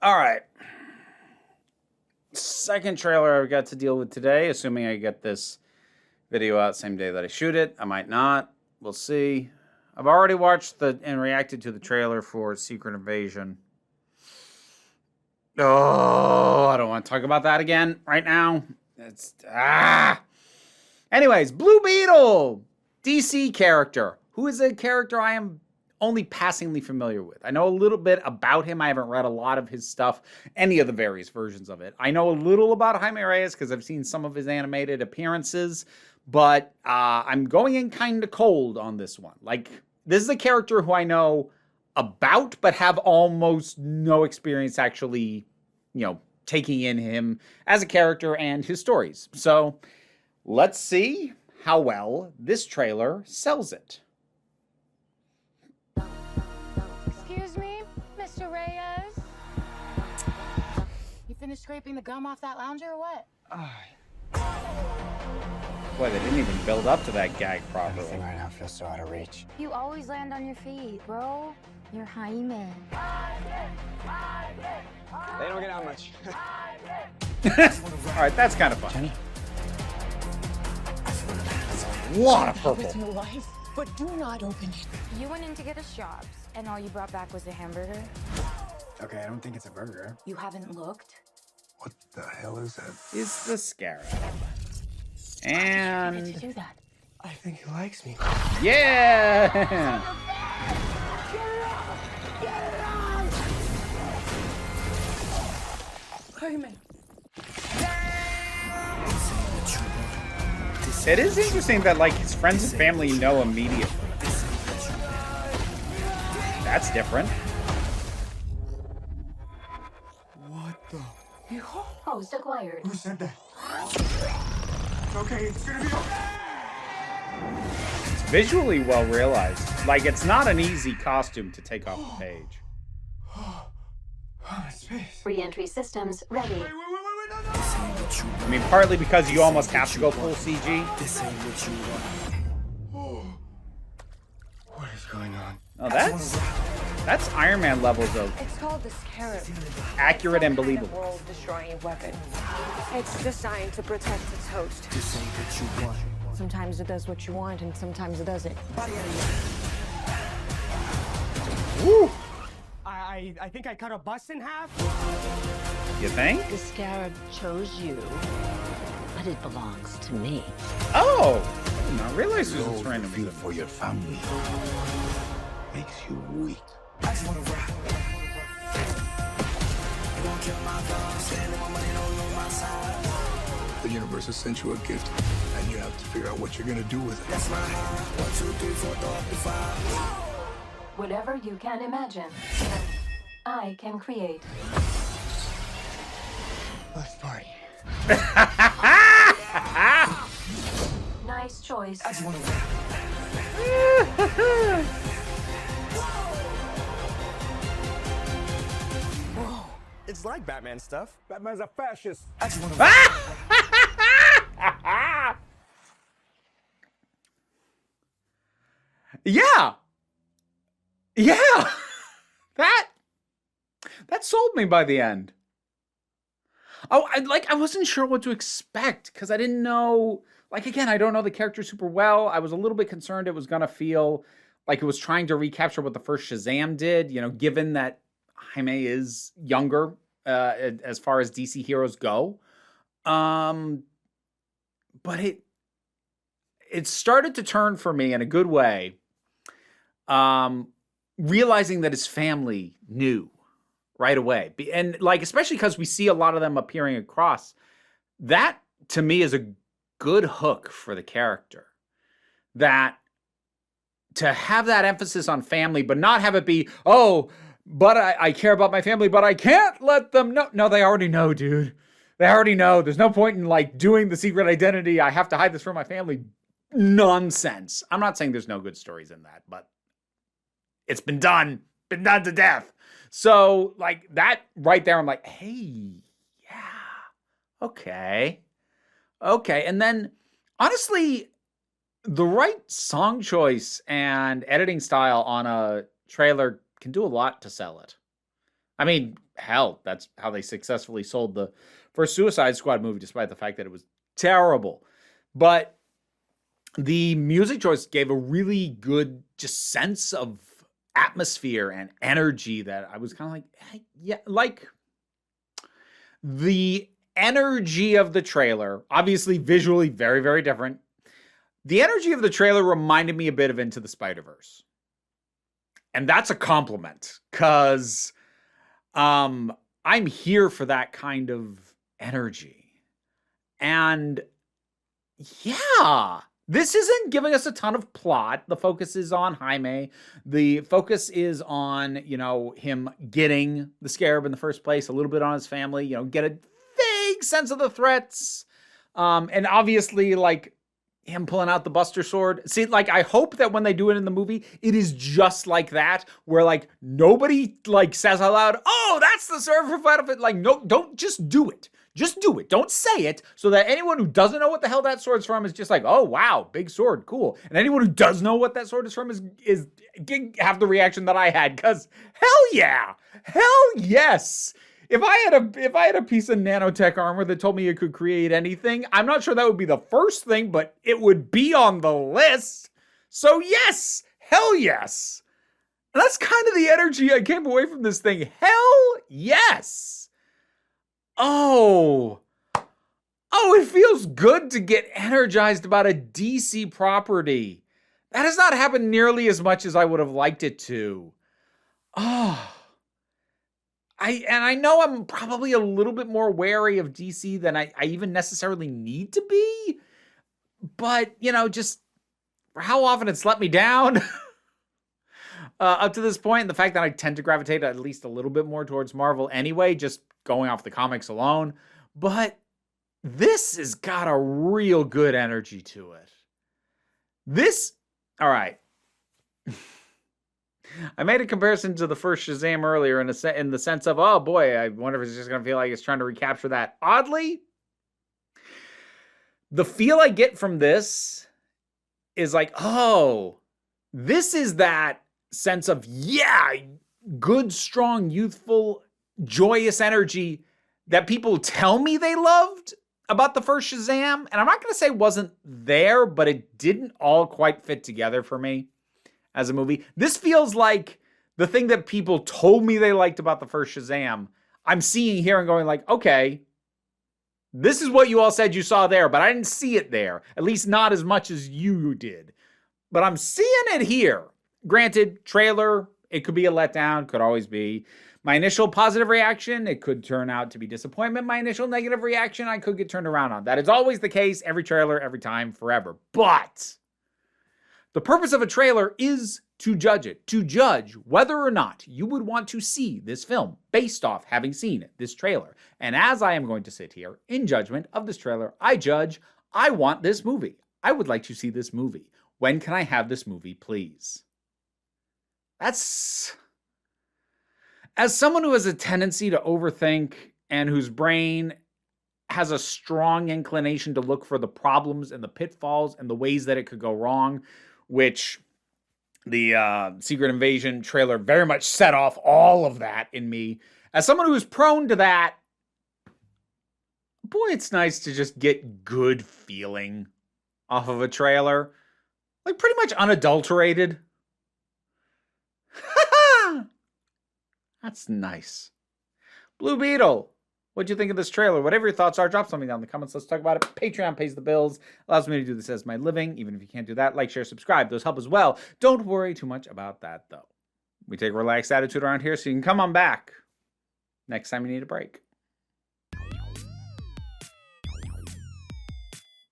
All right. Second trailer I've got to deal with today, assuming I get this video out same day that I shoot it. I might not. We'll see. I've already watched and reacted to the trailer for Secret Invasion. Oh, I don't want to talk about that again right now. Anyways, Blue Beetle, DC character, who is a character I am only passingly familiar with. I know a little bit about him. I haven't read a lot of his stuff, any of the various versions of it. I know a little about Jaime Reyes because I've seen some of his animated appearances, but I'm going in kind of cold on this one. Like, this is a character who I know about, but have almost no experience actually, taking in him as a character and his stories. So let's see how well this trailer sells it. Excuse me, Mr. Reyes? You finished scraping the gum off that lounger or what? Boy, they didn't even build up to that gag properly. Everything right now feels so out of reach. You always land on your feet, bro. You're Jaime. They don't get out much. All right, that's kind of fun. Jenny? A lot of purple. With your life, but do not open it. You went in to get us jobs, and all you brought back was a hamburger? Okay, I don't think it's a burger. You haven't looked? What the hell is that? Is the scarab. Why did you And do that? I think he likes me. yeah. Jaime. It is interesting that like his friends and family know immediately. That's different. What the? Host acquired. Who said that? Okay, it's gonna be okay. It's visually well realized. Like, it's not an easy costume to take off the page. Oh, space. Re-entry systems ready. Wait, no. I mean, partly because you almost have to go full CG. Oh. What is going on? Oh, that's Iron Man levels of It's called the Scarab. accurate and believable. World-destroying weapon. It's designed to protect its host. Sometimes it does what you want, and sometimes it doesn't. Woo! I think I cut a bus in half. You think? The scarab chose you, but it belongs to me. Oh! I did not realize this was You random. feel for your family makes you weak. The universe has sent you a gift, and you have to figure out what you're gonna do with it. Whatever you can imagine, I can create. Let's party. Nice choice. It's like Batman stuff. Batman's a fascist. Yeah. Yeah. That sold me by the end. Oh, I wasn't sure what to expect because I didn't know. Like, again, I don't know the character super well. I was a little bit concerned it was gonna feel like it was trying to recapture what the first Shazam did. Given that Jaime is younger as far as DC heroes go. But it started to turn for me in a good way. Realizing that his family knew right away. And like, especially because we see a lot of them appearing across. That, to me, is a good hook for the character. That to have that emphasis on family, but not have it be, oh, but I care about my family, but I can't let them know. No, they already know, dude. They already know. There's no point in like doing the secret identity. I have to hide this from my family. Nonsense. I'm not saying there's no good stories in that, but it's been done to death. So like that right there, I'm like, hey, yeah, okay. And then honestly, the right song choice and editing style on a trailer can do a lot to sell it. I mean, hell, that's how they successfully sold the first Suicide Squad movie, despite the fact that it was terrible. But the music choice gave a really good just sense of atmosphere and energy that I was kind of like, hey, yeah, like the energy of the trailer, obviously visually very, very different. The energy of the trailer reminded me a bit of Into the Spider-Verse. And that's a compliment, because I'm here for that kind of energy. And yeah, this isn't giving us a ton of plot. The focus is on Jaime. The focus is on, you know, him getting the Scarab in the first place, a little bit on his family, you know, get a vague sense of the threats. And obviously, like, him pulling out the Buster Sword. See, like, I hope that when they do it in the movie, it is just like that, where, like, nobody, like, says out loud, oh, that's the sword for Final Fantasy. Like, no, don't just do it. Just do it. Don't say it, so that anyone who doesn't know what the hell that sword's from is just like, oh, wow, big sword, cool. And anyone who does know what that sword is from is have the reaction that I had, because hell yeah, hell yes. If I had a piece of nanotech armor that told me it could create anything, I'm not sure that would be the first thing, but it would be on the list. So yes, hell yes. And that's kind of the energy I came away from this thing. Hell yes. Oh, it feels good to get energized about a DC property. That has not happened nearly as much as I would have liked it to. Oh, I know I'm probably a little bit more wary of DC than I even necessarily need to be, but, you know, just for how often it's let me down up to this point, and the fact that I tend to gravitate at least a little bit more towards Marvel anyway, just going off the comics alone. But this has got a real good energy to it. All right. I made a comparison to the first Shazam earlier in the sense of, oh boy, I wonder if it's just going to feel like it's trying to recapture that. Oddly, the feel I get from this is like, oh, this is that sense of, yeah, good, strong, youthful, joyous energy that people tell me they loved about the first Shazam. And I'm not going to say wasn't there, but it didn't all quite fit together for me as a movie. This feels like the thing that people told me they liked about the first Shazam, I'm seeing here and going like, okay, this is what you all said you saw there, but I didn't see it there. At least not as much as you did. But I'm seeing it here. Granted, trailer, it could be a letdown, could always be. My initial positive reaction, it could turn out to be disappointment. My initial negative reaction, I could get turned around on. That is always the case, every trailer, every time, forever. But the purpose of a trailer is to judge it, to judge whether or not you would want to see this film based off having seen this trailer. And as I am going to sit here in judgment of this trailer, I judge, I want this movie. I would like to see this movie. When can I have this movie, please? That's... As someone who has a tendency to overthink and whose brain has a strong inclination to look for the problems and the pitfalls and the ways that it could go wrong, which the Secret Invasion trailer very much set off all of that in me. As someone who is prone to that, boy, it's nice to just get good feeling off of a trailer. Like, pretty much unadulterated. That's nice. Blue Beetle, what'd you think of this trailer? Whatever your thoughts are, drop something down in the comments. Let's talk about it. Patreon pays the bills. Allows me to do this as my living. Even if you can't do that, like, share, subscribe. Those help as well. Don't worry too much about that, though. We take a relaxed attitude around here, so you can come on back next time you need a break.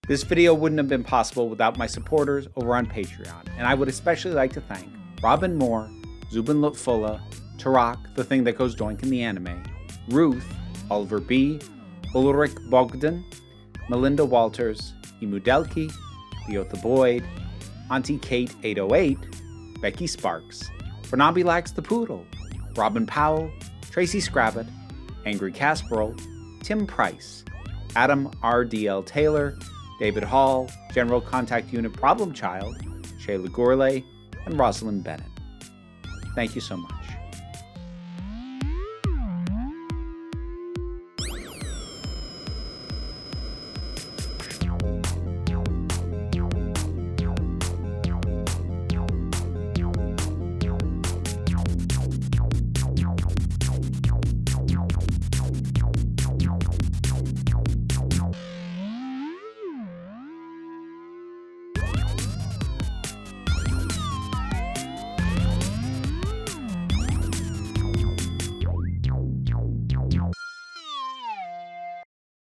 This video wouldn't have been possible without my supporters over on Patreon, and I would especially like to thank Robin Moore, Zubin Lutfullah, Tarak, the thing that goes doink in the anime, Ruth, Oliver B., Ulrich Bogdan, Melinda Walters, Imudelki, Leotha Boyd, Auntie Kate 808, Becky Sparks, Bernabe Lax the Poodle, Robin Powell, Tracy Scrabbit, Angry Casperl, Tim Price, Adam R.D.L. Taylor, David Hall, General Contact Unit Problem Child, Shayla Gourlay, and Rosalind Bennett. Thank you so much.